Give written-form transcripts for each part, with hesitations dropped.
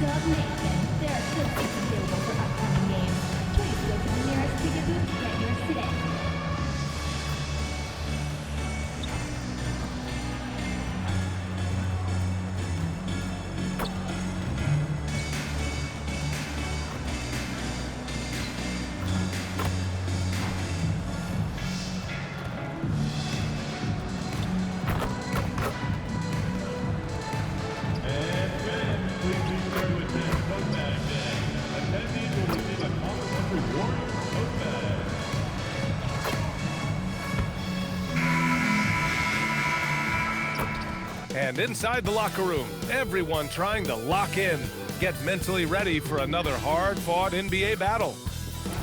Dub Nation. There are still seats available for upcoming games. Please go to the nearest ticket booth to get yours today. And inside the locker room, everyone trying to lock in, get mentally ready for another hard-fought NBA battle.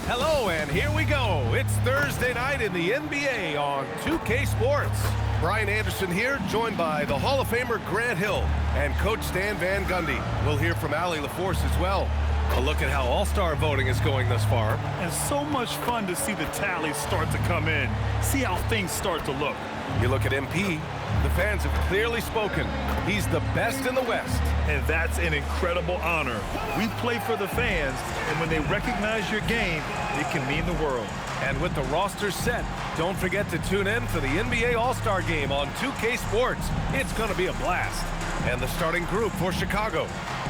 Hello, and here we go. It's Thursday night in the NBA on 2K Sports. Brian Anderson here, joined by the Hall of Famer Grant Hill and Coach Stan Van Gundy. We'll hear from Allie LaForce as well. A look at how All-Star voting is going thus far. And so much fun to see the tallies start to come in. See how things start to look. You look at MP, the fans have clearly spoken. He's the best in the West. And that's an incredible honor. We play for the fans, and when they recognize your game, it can mean the world. And with the roster set, don't forget to tune in for the NBA All-Star Game on 2K Sports. It's going to be a blast. And the starting group for Chicago.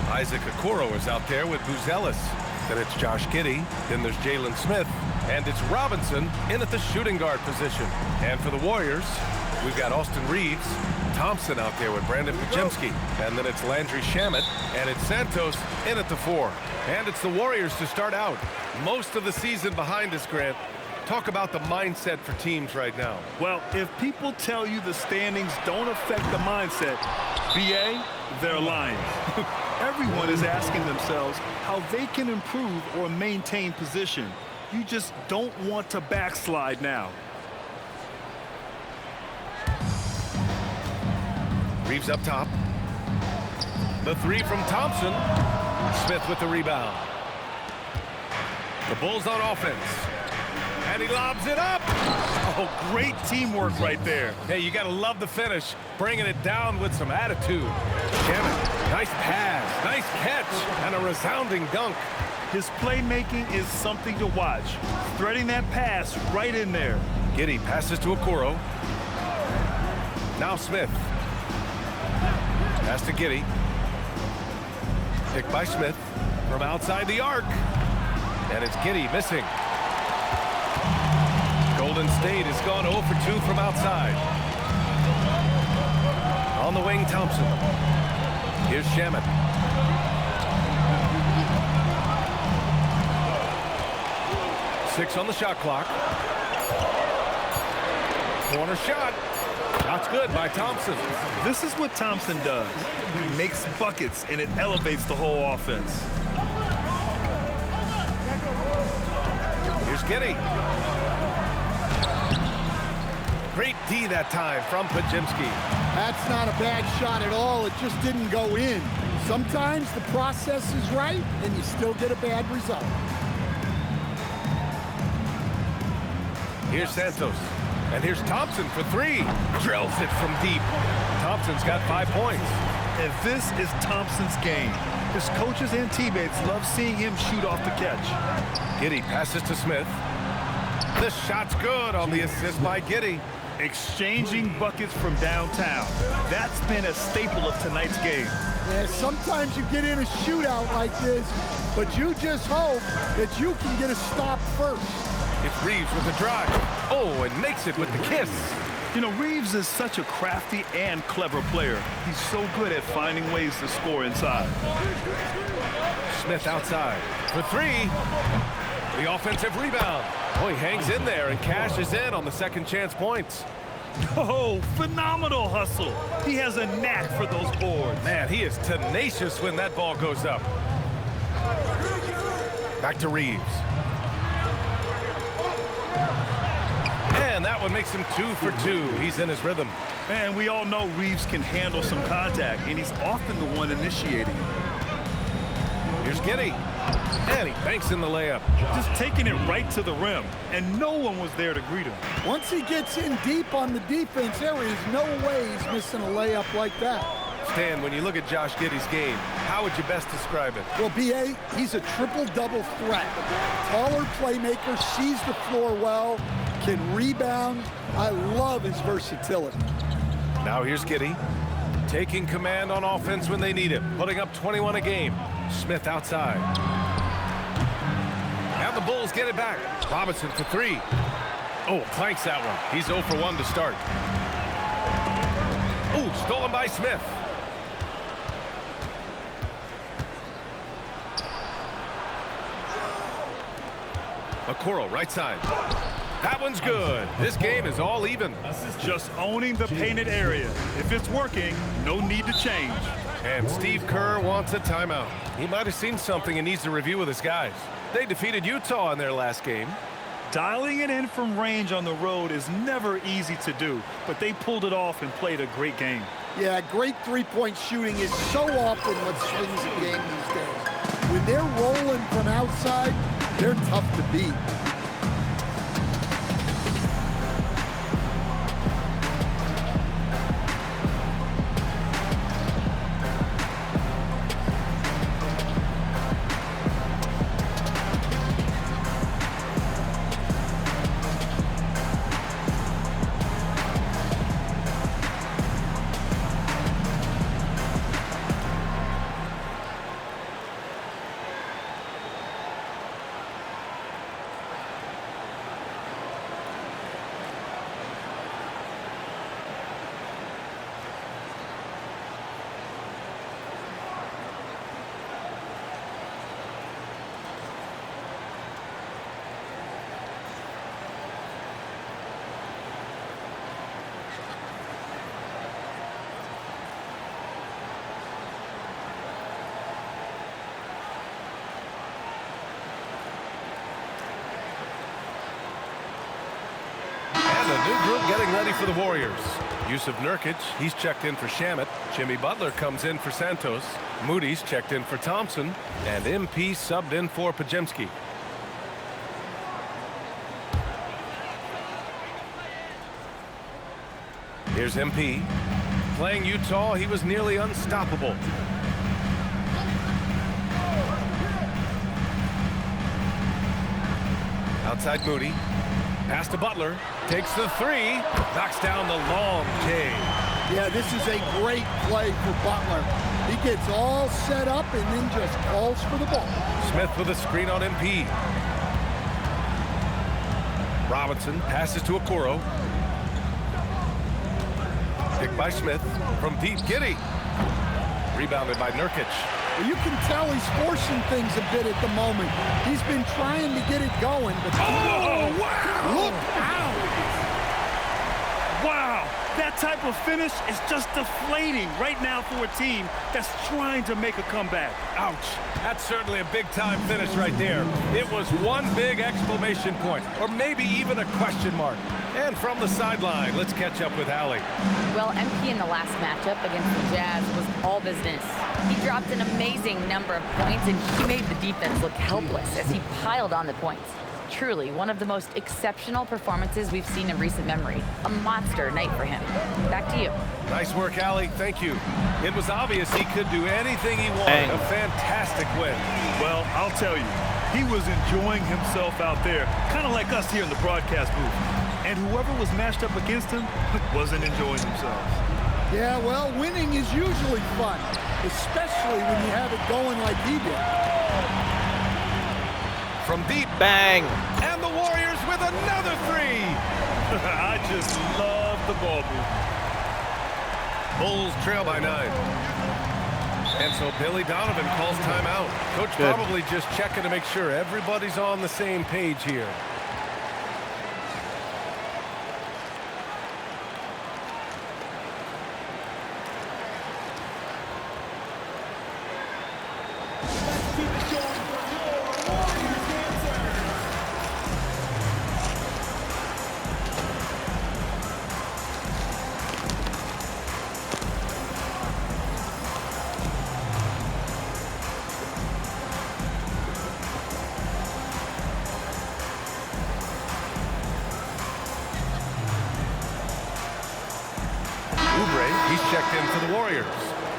Isaac Okoro is out there with Buzelis. Then it's Josh Giddey. Then there's Jalen Smith. And it's Robinson in at the shooting guard position. And for the Warriors, we've got Austin Reeves, Thompson out there with Brandon Podziemski. And then it's Landry Shamet. And it's Santos in at the 4. And it's the Warriors to start out. Most of the season behind us, Grant. Talk about the mindset for teams right now. Well, if people tell you the standings don't affect the mindset, BA, they're lying. Everyone is asking themselves how they can improve or maintain position. You just don't want to backslide now. Reeves up top. The 3 from Thompson. Smith with the rebound. The Bulls on offense. And he lobs it up. Oh, great teamwork right there. Hey, you got to love the finish. Bringing it down with some attitude. Shamet, nice pass, nice catch, and a resounding dunk. His playmaking is something to watch. Threading that pass right in there. Giddey passes to Okoro. Now Smith. Pass to Giddey. Picked by Smith from outside the arc. And it's Giddey missing. Golden State has gone 0 for 2 from outside. On the wing, Thompson. Here's Shamet. Six on the shot clock. Corner shot. Shot's good by Thompson. This is what Thompson does. He makes buckets, and it elevates the whole offense. Here's Giddey. Great D that time from Podziemski. That's not a bad shot at all. It just didn't go in. Sometimes the process is right, and you still get a bad result. Here's Santos. And here's Thompson for 3. Drills it from deep. Thompson's got 5 points. And this is Thompson's game. His coaches and teammates love seeing him shoot off the catch. Giddey passes to Smith. This shot's good on the assist by Giddey. Exchanging buckets from downtown. That's been a staple of tonight's game. Yeah, sometimes you get in a shootout like this, but you just hope that you can get a stop first. It's Reeves with the drive. Oh, and makes it with the kiss. You know, Reeves is such a crafty and clever player. He's so good at finding ways to score inside. Smith outside for 3. The offensive rebound. Oh, he hangs in there and cashes in on the second chance points. Oh, phenomenal hustle. He has a knack for those boards. Man, he is tenacious when that ball goes up. Back to Reeves. And that one makes him 2 for 2. He's in his rhythm. Man, we all know Reeves can handle some contact, and he's often the one initiating it. Here's Giddey. And he banks in the layup. Just taking it right to the rim, and no one was there to greet him. Once he gets in deep on the defense, there is no way he's missing a layup like that. Stan, when you look at Josh Giddey's game, how would you best describe it? Well, B.A., he's a triple-double threat. Taller playmaker, sees the floor well, can rebound. I love his versatility. Now here's Giddey, taking command on offense when they need it, putting up 21 a game. Smith outside. And the Bulls get it back. Robinson for three. Oh, clanks that one. He's 0 for 1 to start. Ooh, stolen by Smith. Okoro, right side. That one's good. This game is all even. Just owning the painted area. If it's working, no need to change. And Steve Kerr wants a timeout. He might have seen something and needs to review with his guys. They defeated Utah in their last game. Dialing it in from range on the road is never easy to do, but they pulled it off and played a great game. Yeah, great three-point shooting is so often what swings a game these days. When they're rolling from outside, they're tough to beat. A new group getting ready for the Warriors. Yusuf Nurkic, he's checked in for Shamet. Jimmy Butler comes in for Santos. Moody's checked in for Thompson. And MP subbed in for Podziemski. Here's MP. Playing Utah, he was nearly unstoppable. Outside Moody. Pass to Butler. Takes the three. Knocks down the long J. Yeah, this is a great play for Butler. He gets all set up and then just calls for the ball. Smith with a screen on MP. Robinson passes to Okoro. Picked by Smith. From deep, Giddey. Rebounded by Nurkic. Well, you can tell he's forcing things a bit at the moment. He's been trying to get it going, but Oh, wow! look out! Wow! That type of finish is just deflating right now for a team that's trying to make a comeback. Ouch. That's certainly a big-time finish right there. It was one big exclamation point, or maybe even a question mark. And from the sideline, let's catch up with Allie. Well, MP in the last matchup against the Jazz was all business. He dropped an amazing number of points, and he made the defense look helpless as he piled on the points. Truly, one of the most exceptional performances we've seen in recent memory. A monster night for him. Back to you. Nice work, Allie. Thank you. It was obvious he could do anything he wanted. A fantastic win. Well, I'll tell you, he was enjoying himself out there, kind of like us here in the broadcast booth. And whoever was matched up against him wasn't enjoying themselves. Yeah, well, winning is usually fun, especially when you have it going like he did. From deep. Bang! And the Warriors with another three. I just love the ball movement. Bulls trail by 9. And so Billy Donovan calls timeout. Coach Good. probably just checking to make sure everybody's on the same page here. Oubre, he's checked in for the Warriors.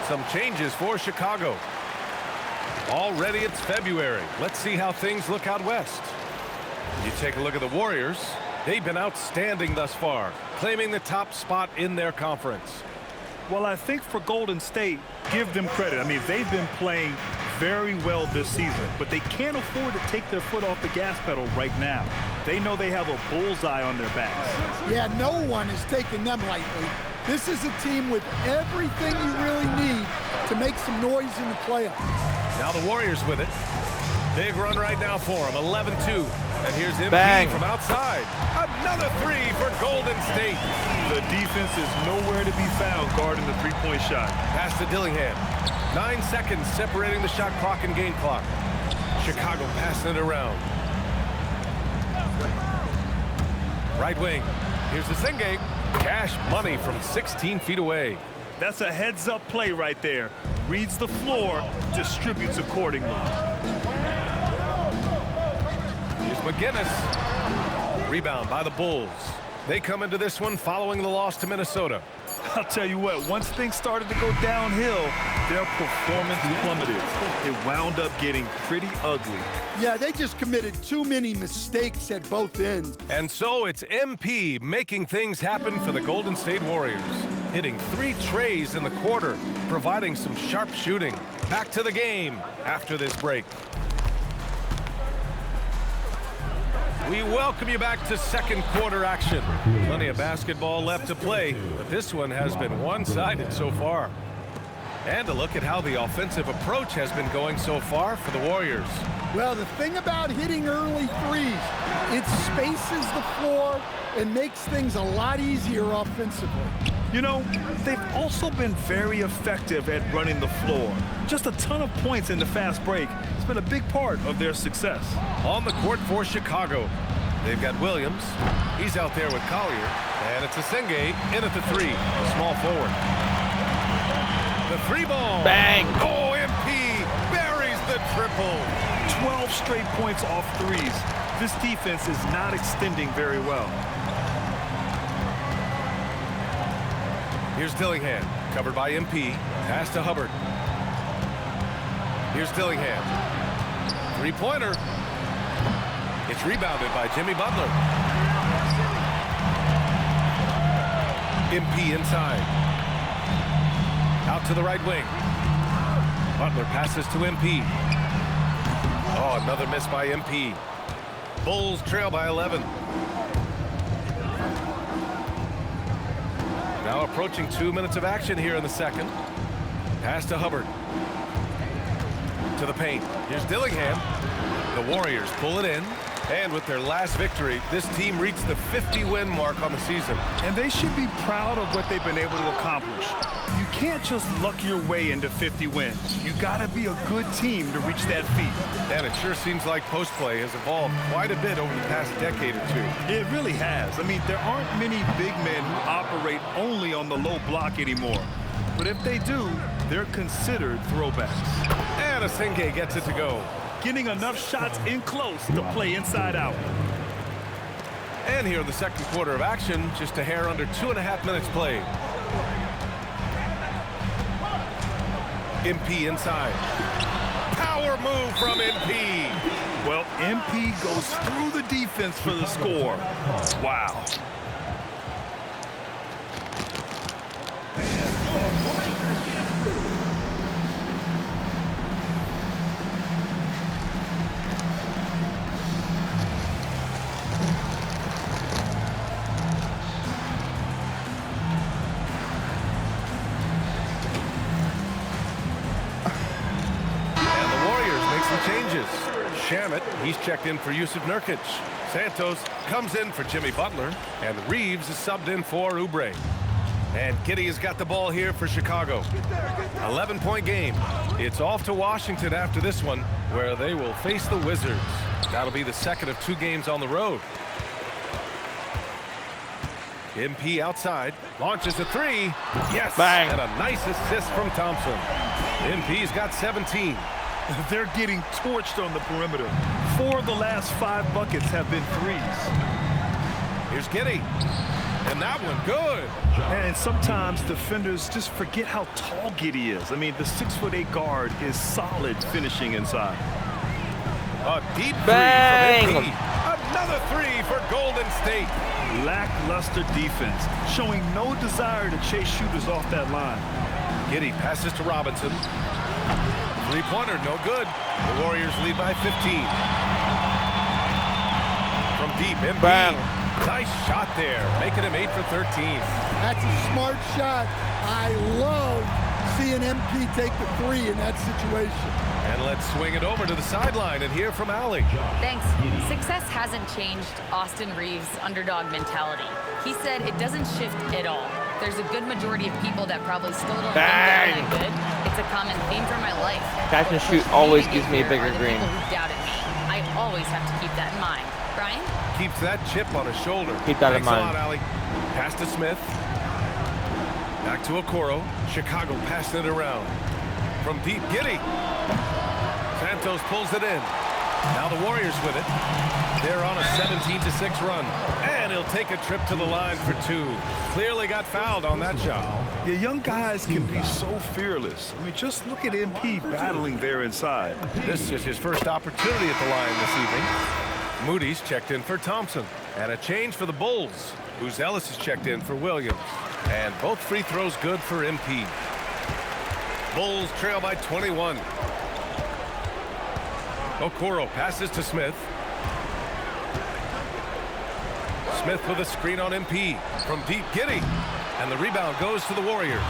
Some changes for Chicago. Already it's February. Let's see how things look out west. You take a look at the Warriors. They've been outstanding thus far, claiming the top spot in their conference. Well, I think for Golden State, give them credit. I mean, they've been playing very well this season, but they can't afford to take their foot off the gas pedal right now. They know they have a bullseye on their backs. Yeah, no one is taking them lightly. This is a team with everything you really need to make some noise in the playoffs. Now the Warriors with it. Big run right now for them, 11-2. And here's MP Bang. from outside. Another three for Golden State. The defense is nowhere to be found guarding the three-point shot. Pass to Dillingham. 9 seconds separating the shot clock and game clock. Chicago passing it around. Right wing. Here's the Singate. Cash money from 16 feet away. That's a heads-up play right there. Reads the floor, distributes accordingly. Here's McGinnis. Rebound by the Bulls. They come into this one following the loss to Minnesota. I'll tell you what, once things started to go downhill, their performance plummeted. It wound up getting pretty ugly. Yeah, they just committed too many mistakes at both ends. And so it's MP making things happen for the Golden State Warriors. Hitting 3 trays in the quarter, providing some sharp shooting. Back to the game after this break. We welcome you back to second quarter action. Plenty of basketball left to play, but this one has been one-sided so far. And a look at how the offensive approach has been going so far for the Warriors. Well, the thing about hitting early threes, it spaces the floor and makes things a lot easier offensively. You know, they've also been very effective at running the floor. Just a ton of points in the fast break. It's been a big part of their success. On the court for Chicago, they've got Williams. He's out there with Collier. And it's Singate in at the 3, a small forward. The 3 ball. Bang. Oh, MP buries the triple. 12 straight points off threes. This defense is not extending very well. Here's Dillingham, covered by MP. Pass to Hubbard. Here's Dillingham. 3-pointer. It's rebounded by Jimmy Butler. MP inside. Out to the right wing. Butler passes to MP. Oh, another miss by MP. Bulls trail by 11. Now approaching 2 minutes of action here in the second. Pass to Hubbard. To the paint. Here's Dillingham. The Warriors pull it in. And with their last victory, this team reached the 50-win mark on the season. And they should be proud of what they've been able to accomplish. You can't just luck your way into 50 wins. You gotta be a good team to reach that feat. And it sure seems like post play has evolved quite a bit over the past decade or two. It really has. I mean, there aren't many big men who operate only on the low block anymore. But if they do, they're considered throwbacks. And Singate gets it to go. Getting enough shots in close to play inside out. And here in the second quarter of action, just a hair under 2.5 minutes played. MP inside. Power move from MP. Well, MP goes through the defense for the score. Wow. Changes. Shamet, he's checked in for Yusuf Nurkic. Santos comes in for Jimmy Butler. And Reeves is subbed in for Oubre. And Giddey has got the ball here for Chicago. 11-point game. It's off to Washington after this one, where they will face the Wizards. That'll be the second of 2 games on the road. MP outside. Launches a 3. Yes! Bang. And a nice assist from Thompson. MP's got 17. They're getting torched on the perimeter. 4 of the last 5 buckets have been threes. Here's Giddey. And that one good. And sometimes defenders just forget how tall Giddey is. I mean, the 6'8" guard is solid finishing inside. A deep Bang! three from MP. Another three for Golden State. Lackluster defense, showing no desire to chase shooters off that line. Giddey passes to Robinson. Three-pointer, no good. The Warriors lead by 15. From deep, MP. Bang. Nice shot there, making him 8 for 13. That's a smart shot. I love seeing MP take the three in that situation. And let's swing it over to the sideline and hear from Allie. Thanks. Success hasn't changed Austin Reeves' underdog mentality. He said it doesn't shift at all. There's a good majority of people that probably still don't think they're that good. It's a common theme for my life. Catch and shoot always gives me a bigger green. People who doubted me. I always have to keep that in mind. Brian? Keeps that chip on his shoulder. Keep that in Thanks mind. a lot, Allie. Pass to Smith. Back to Okoro. Chicago passing it around. From deep, Giddey. Santos pulls it in. Now the Warriors with it. They're on a 17-6 run. And he'll take a trip to the line for two. Clearly got fouled on that shot. Yeah, young guys can be so fearless. I mean, just look at MP battling there inside. This is his first opportunity at the line this evening. Moody's checked in for Thompson. And a change for the Bulls. Ellis is checked in for Williams. And both free throws good for MP. Bulls trail by 21. Okoro passes to Smith. Smith with a screen on MP. From deep, Giddey. And the rebound goes to the Warriors.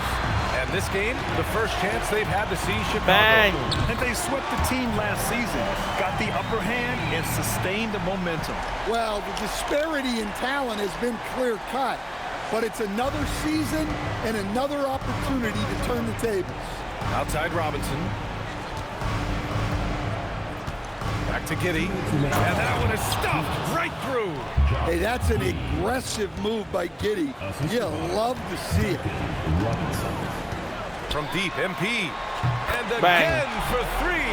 And this game, the first chance they've had to see Chicago. Bang! And they swept the team last season, got the upper hand, and sustained the momentum. Well, the disparity in talent has been clear-cut, but it's another season and another opportunity to turn the tables. Outside Robinson. Back to Giddey. And that one is stuffed right through. Hey, that's an aggressive move by Giddey. You love to see it. From deep, MP. And again Bang. for three.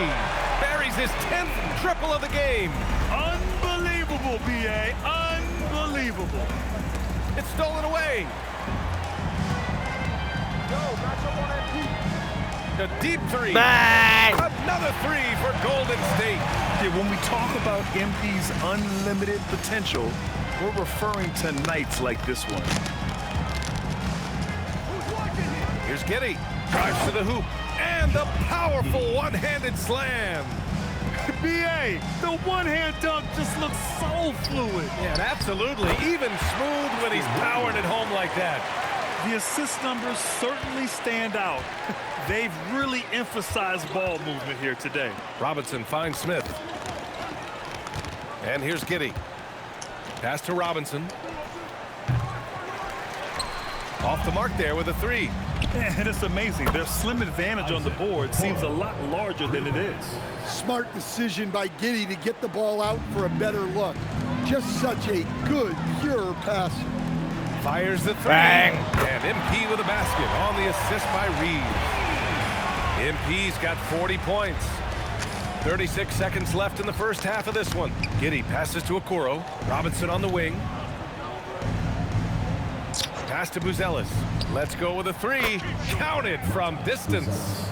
Buries his 10th triple of the game. Unbelievable, B.A. Unbelievable. It's stolen away. The deep three. Bang! Another three for Golden State. Yeah, when we talk about MP's unlimited potential, we're referring to nights like this one. Here's Giddey. Drives to the hoop. And the powerful one-handed slam. B.A., the one-hand dunk just looks so fluid. Yeah, absolutely. Even smooth when he's powering it home like that. The assist numbers certainly stand out. They've really emphasized ball movement here today. Robinson finds Smith. And here's Giddey. Pass to Robinson. Off the mark there with a three. And it's amazing. Their slim advantage on the board seems a lot larger than it is. Smart decision by Giddey to get the ball out for a better look. Just such a good, pure passer. Fires the three. Bang. And MP with a basket on the assist by Reeves. MP's got 40 points. 36 seconds left in the first half of this one. Giddey passes to Okoro. Robinson on the wing. Pass to Buzelis. Let's go with a three. Counted from distance.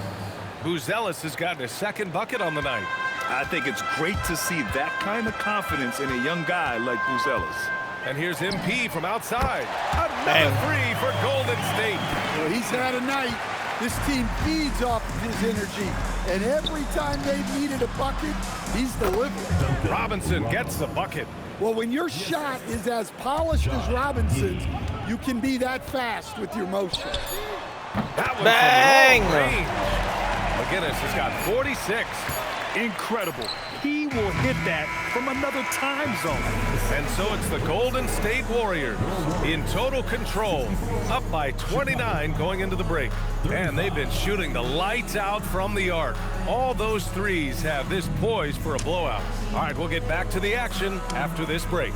Buzelis has gotten his second bucket on the night. I think it's great to see that kind of confidence in a young guy like Buzelis. And here's MP from outside. Another three for Golden State. Well, he's had a night. This team feeds off of his energy, and every time they've needed a bucket, he's delivered. Robinson gets the bucket. Well, when your shot is as polished as Robinson's, you can be that fast with your motion. That was Bang! from long range. McGinnis has got 46. Incredible. He will hit that from another time zone. And so it's the Golden State Warriors in total control, up by 29 going into the break. And they've been shooting the lights out from the arc. All those threes have this poised for a blowout. All right, we'll get back to the action after this break.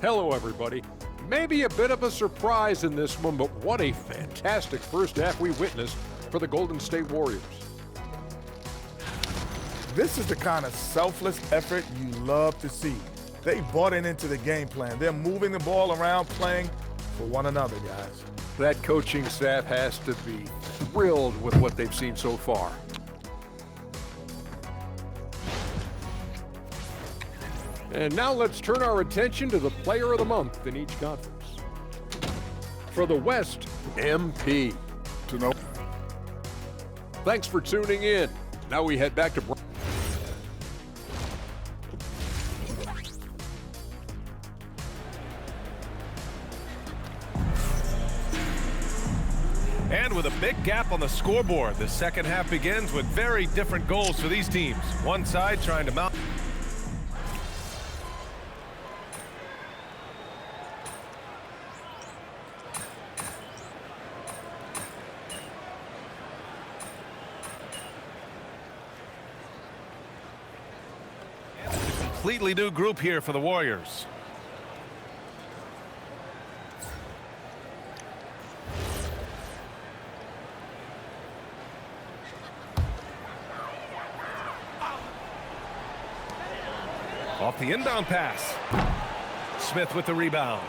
Hello, everybody. Maybe a bit of a surprise in this one, but what a fantastic first half we witnessed for the Golden State Warriors. This is the kind of selfless effort you love to see. They bought into the game plan. They're moving the ball around, playing for one another, guys. That coaching staff has to be thrilled with what they've seen so far. And now let's turn our attention to the player of the month in each conference. For the West, MP. Thanks for tuning in. Now we head back to... And with a big gap on the scoreboard, the second half begins with very different goals for these teams. One side trying to mount... Completely new group here for the Warriors. Off the inbound pass. Smith with the rebound.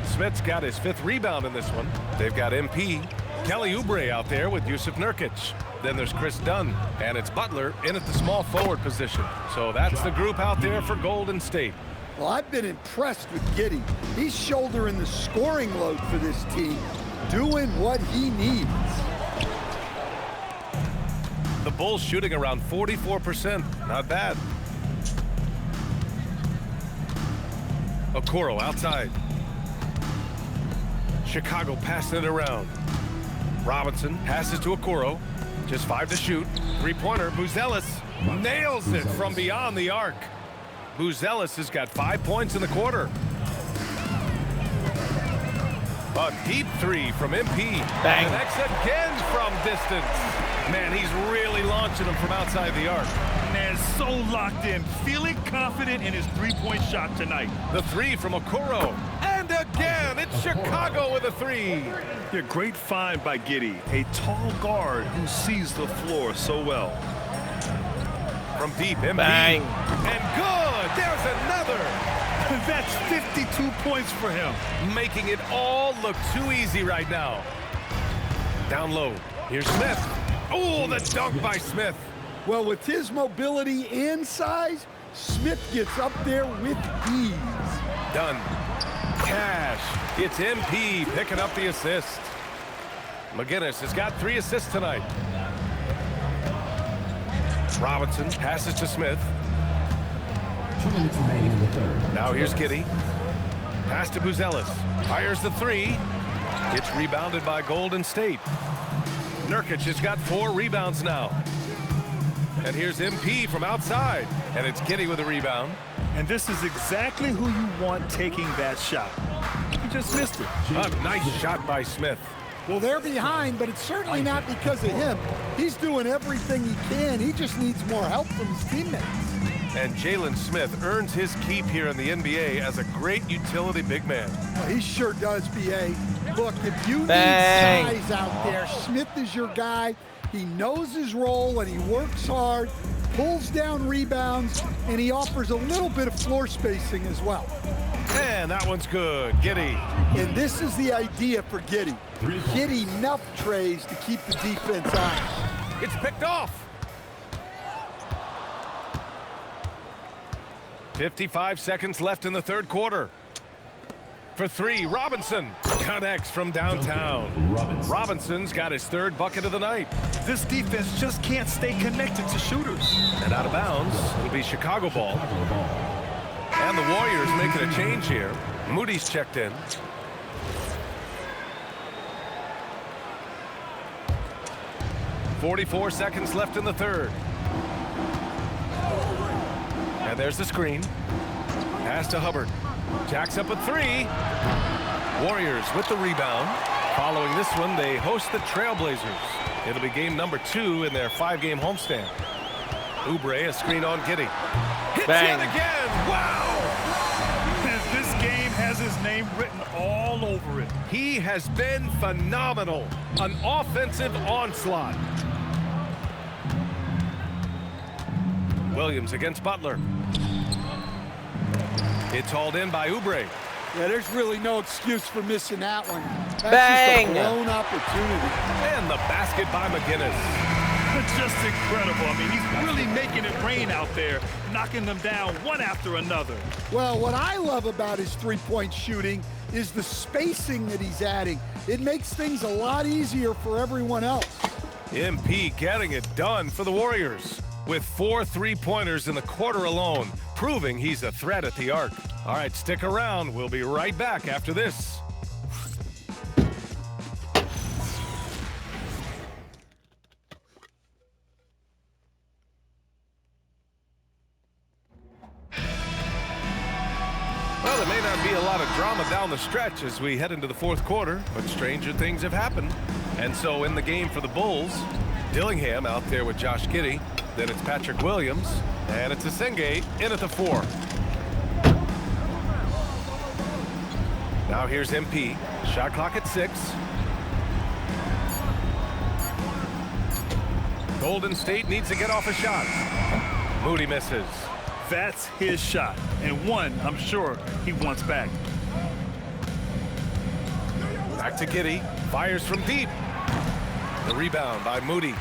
Smith's got his 5th rebound in this one. They've got MP. Kelly Oubre out there with Jusuf Nurkic. Then there's Chris Dunn, and it's Butler in at the small forward position. So that's the group out there for Golden State. Well, I've been impressed with Giddey. He's shouldering the scoring load for this team, doing what he needs. The Bulls shooting around 44%. Not bad. Okoro outside. Chicago passing it around. Robinson passes to Okoro. Just 5 to shoot. 3-pointer. Buzelis nails it from beyond the arc. Buzelis has got 5 points in the quarter. A deep 3 from MP. Bang. Connects again from distance. Man, he's really launching them from outside the arc. Man, so locked in, feeling confident in his three-point shot tonight. The 3 from Okoro. And again, it's Chicago with a 3. Yeah, great find by Giddey, a tall guard who sees the floor so well. From deep, MP. Bang. And good. There's another. That's 52 points for him. Making it all look too easy right now. Down low. Here's Smith. Oh, the dunk by Smith. Well, with his mobility and size, Smith gets up there with ease. Done. Cash. It's MP picking up the assist. McGinnis has got 3 assists tonight. Robinson passes to Smith. 2 minutes remaining in the third. Now here's Giddey. Pass to Buzelis. Fires the 3. It's rebounded by Golden State. Nurkic has got 4 rebounds now. And here's MP from outside. And it's Giddey with a rebound. And this is exactly who you want taking that shot. He just missed it. A nice shot by Smith. Well, they're behind, but it's certainly not because of him. He's doing everything he can. He just needs more help from his teammates. And Jalen Smith earns his keep here in the NBA as a great utility big man. Well, he sure does, B.A. Look, if you Bang. need size out there, Smith is your guy. He knows his role, and he works hard, pulls down rebounds, and he offers a little bit of floor spacing as well. And that one's good. Giddey. And this is the idea for Giddey. Get enough trays to keep the defense on. It's picked off. 55 seconds left in the third quarter. For 3, Robinson connects from downtown. Robinson's got his 3rd bucket of the night. This defense just can't stay connected to shooters. And out of bounds, it'll be Chicago ball. And the Warriors making a change here. Moody's checked in. .44 seconds left in the third. And there's the screen. Pass to Hubbard. Jacks up a 3. Warriors with the rebound. Following this one, they host the Trailblazers. It'll be game number 2 in their 5-game homestand. Oubre, a screen on Giddey. Hits Bang. yet again. Wow! This game has his name written all over it. He has been phenomenal. An offensive onslaught. Williams against Butler. It's hauled in by Oubre. Yeah, there's really no excuse for missing that one. That's Bang! just a blown opportunity. And the basket by McGinnis. Just incredible. I mean, he's really making it rain out there, knocking them down one after another. Well, what I love about his three-point shooting is the spacing that he's adding. It makes things a lot easier for everyone else. MP getting it done for the Warriors with 4 3-pointers in the quarter alone, proving he's a threat at the arc. All right, stick around. We'll be right back after this. Well, there may not be a lot of drama down the stretch as we head into the fourth quarter, but stranger things have happened. And so in the game for the Bulls, Dillingham out there with Josh Giddey. Then it's Patrick Williams, and it's Asenge in at the 4. Now here's MP. Shot clock at 6. Golden State needs to get off a shot. Moody misses. That's his shot, and one I'm sure he wants back. Back to Giddey. Fires from deep. The rebound by Moody.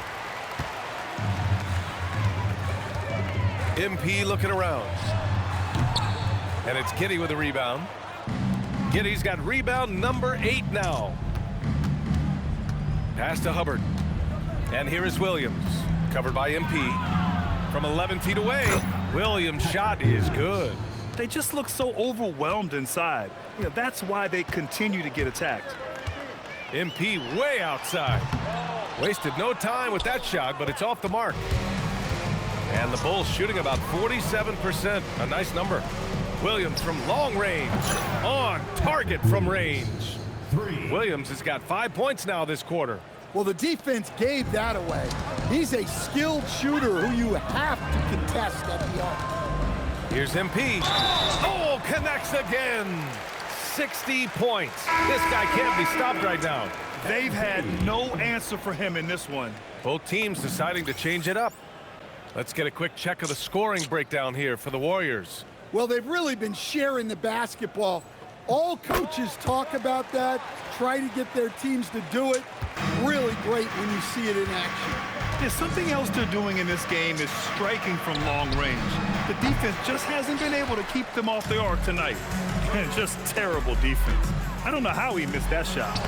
MP looking around. And it's Giddey with a rebound. Giddey's got rebound number 8 now. Pass to Hubbard. And here is Williams. Covered by MP. From 11 feet away. Williams' shot is good. They just look so overwhelmed inside. You know, that's why they continue to get attacked. MP way outside. Wasted no time with that shot, but it's off the mark. And the Bulls shooting about 47%. A nice number. Williams from long range. On target from range. Williams has got 5 points now this quarter. Well, the defense gave that away. He's a skilled shooter who you have to contest at the arc. Here's MP. Oh, connects again. 60 points. This guy can't be stopped right now. They've had no answer for him in this one. Both teams deciding to change it up. Let's get a quick check of the scoring breakdown here for the Warriors. Well, they've really been sharing the basketball. All coaches talk about that, try to get their teams to do it. Really great when you see it in action. Yeah, something else they're doing in this game is striking from long range. The defense just hasn't been able to keep them off the arc tonight. And just terrible defense. I don't know how he missed that shot.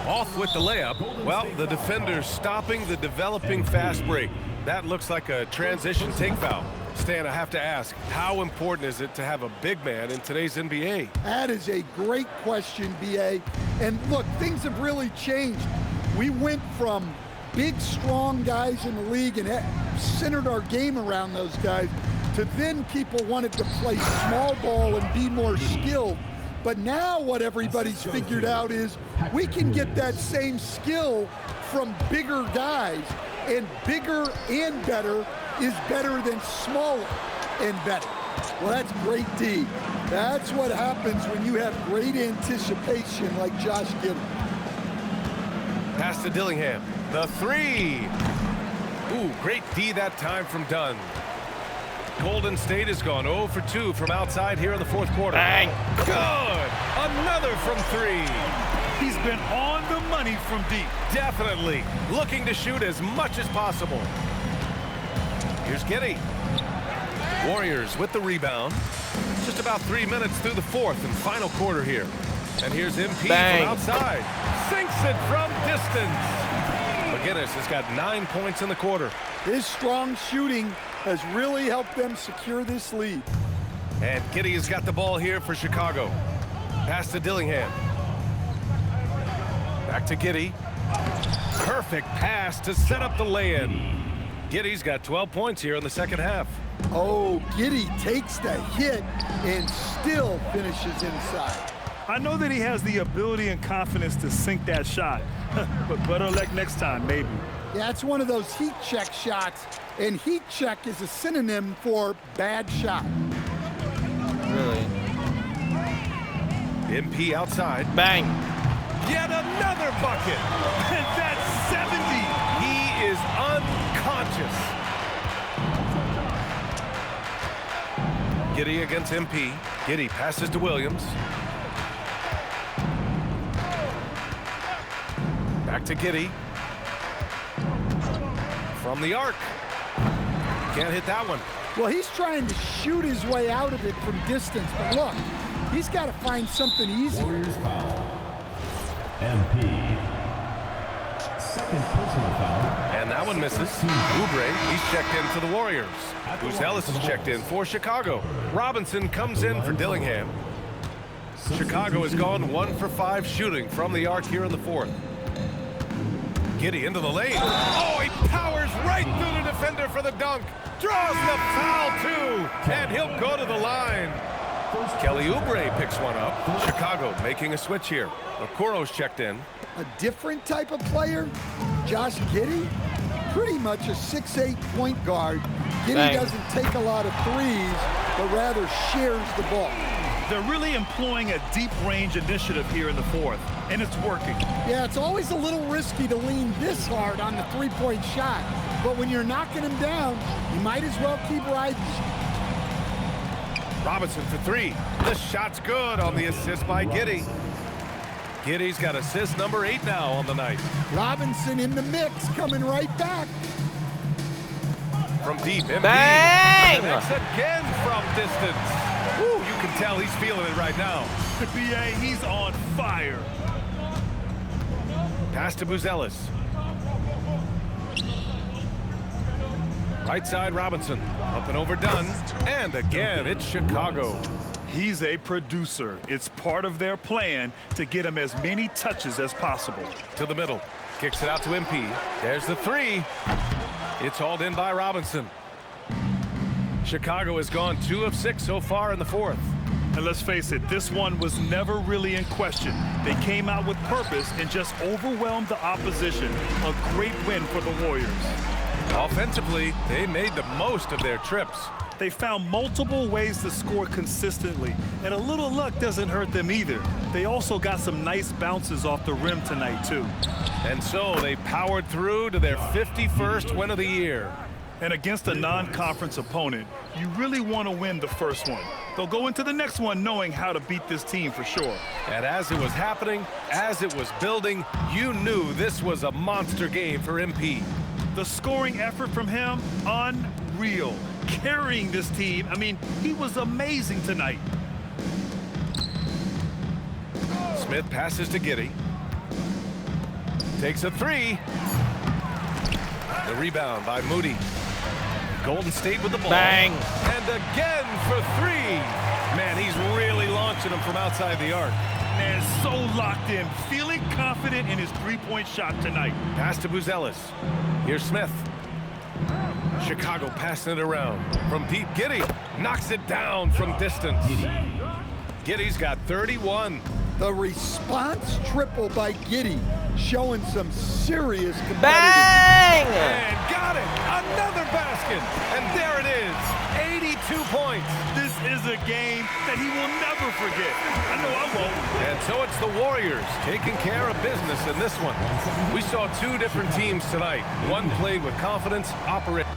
Off with the layup. Well, the defender's stopping the developing fast break. That looks like a transition take foul. Stan, I have to ask, how important is it to have a big man in today's NBA? That is a great question, B.A. And look, things have really changed. We went from big, strong guys in the league and centered our game around those guys to then people wanted to play small ball and be more skilled. But now what everybody's figured out is we can get that same skill from bigger guys, and bigger and better is better than smaller and better. Well, that's great D. That's what happens when you have great anticipation like Josh Giddey. Pass to Dillingham. The 3. Ooh, great D that time from Dunn. Golden State has gone 0 for 2 from outside here in the fourth quarter. Bang. Good. Another from 3. He's been on the money from deep. Definitely looking to shoot as much as possible. Here's Giddey. Warriors with the rebound. Just about 3 minutes through the fourth and final quarter here. And here's MP Bang. from outside. Sinks it from distance. McGinnis has got 9 points in the quarter. His strong shooting has really helped them secure this lead. And Giddey has got the ball here for Chicago. Pass to Dillingham. Back to Giddey. Perfect pass to set up the lay-in. Giddey's got 12 points here in the second half. Oh, Giddey takes the hit and still finishes inside. I know that he has the ability and confidence to sink that shot, but better luck next time, maybe. Yeah, it's one of those heat check shots, and heat check is a synonym for bad shot. Really? MP outside. Bang. Yet another bucket. And that's 70. He is unconscious. Giddey against MP. Giddey passes to Williams. Back to Giddey. From the arc. Can't hit that one. Well, he's trying to shoot his way out of it from distance, but look, he's got to find something easier. Warriors foul. MP. Second personal foul. And that one misses. Oubre, he's checked in for the Warriors. Buzelis is checked in for Chicago. Robinson comes in for Dillingham. Chicago has gone 1 for 5 shooting from the arc here in the fourth. Giddey into the lane. Oh, he powers right through the defender for the dunk. Draws the foul, too. And he'll go to the line. Kelly Oubre picks one up. Chicago making a switch here. Okoro's checked in. A different type of player, Josh Giddey, pretty much a 6'8" point guard. Giddey Bang. doesn't take a lot of threes, but rather shares the ball. They're really employing a deep range initiative here in the fourth, and it's working. Yeah, it's always a little risky to lean this hard on the three-point shot, but when you're knocking him down, you might as well keep riding. Robinson for 3. The shot's good on the assist by Giddey. Giddey's got assist number 8 now on the night. Robinson in the mix, coming right back. From deep, MP. Bang! Connects again from distance. Woo, you can tell he's feeling it right now. BA, he's on fire. Pass to Buzelis. Right side, Robinson. Up and overdone. And again, it's Chicago. He's a producer. It's part of their plan to get him as many touches as possible. To the middle. Kicks it out to MP. There's the 3. It's hauled in by Robinson. Chicago has gone 2 of 6 so far in the fourth. And let's face it, this one was never really in question. They came out with purpose and just overwhelmed the opposition. A great win for the Warriors. Offensively, they made the most of their trips. They found multiple ways to score consistently, and a little luck doesn't hurt them either. They also got some nice bounces off the rim tonight, too. And so they powered through to their 51st win of the year. And against a non-conference opponent, you really want to win the first one. They'll go into the next one knowing how to beat this team for sure. And as it was happening, as it was building, you knew this was a monster game for MP. The scoring effort from him, unreal. Carrying this team, I mean, he was amazing tonight. Smith passes to Giddey. Takes a 3. The rebound by Moody. Golden State with the ball. Bang. And again for 3. Man, he's really launching them from outside the arc. And so locked in, feeling confident in his three-point shot tonight. Pass to Buzelis. Here's Smith. Chicago passing it around. From deep, Giddey knocks it down from distance. Giddey's got 31. The response triple by Giddey, showing some serious competitive. Bang! And got it! Another basket! And there it is! 82 points! This is a game that he will never forget. I know I won't. And so it's the Warriors taking care of business in this one. We saw 2 different teams tonight. One played with confidence, operated.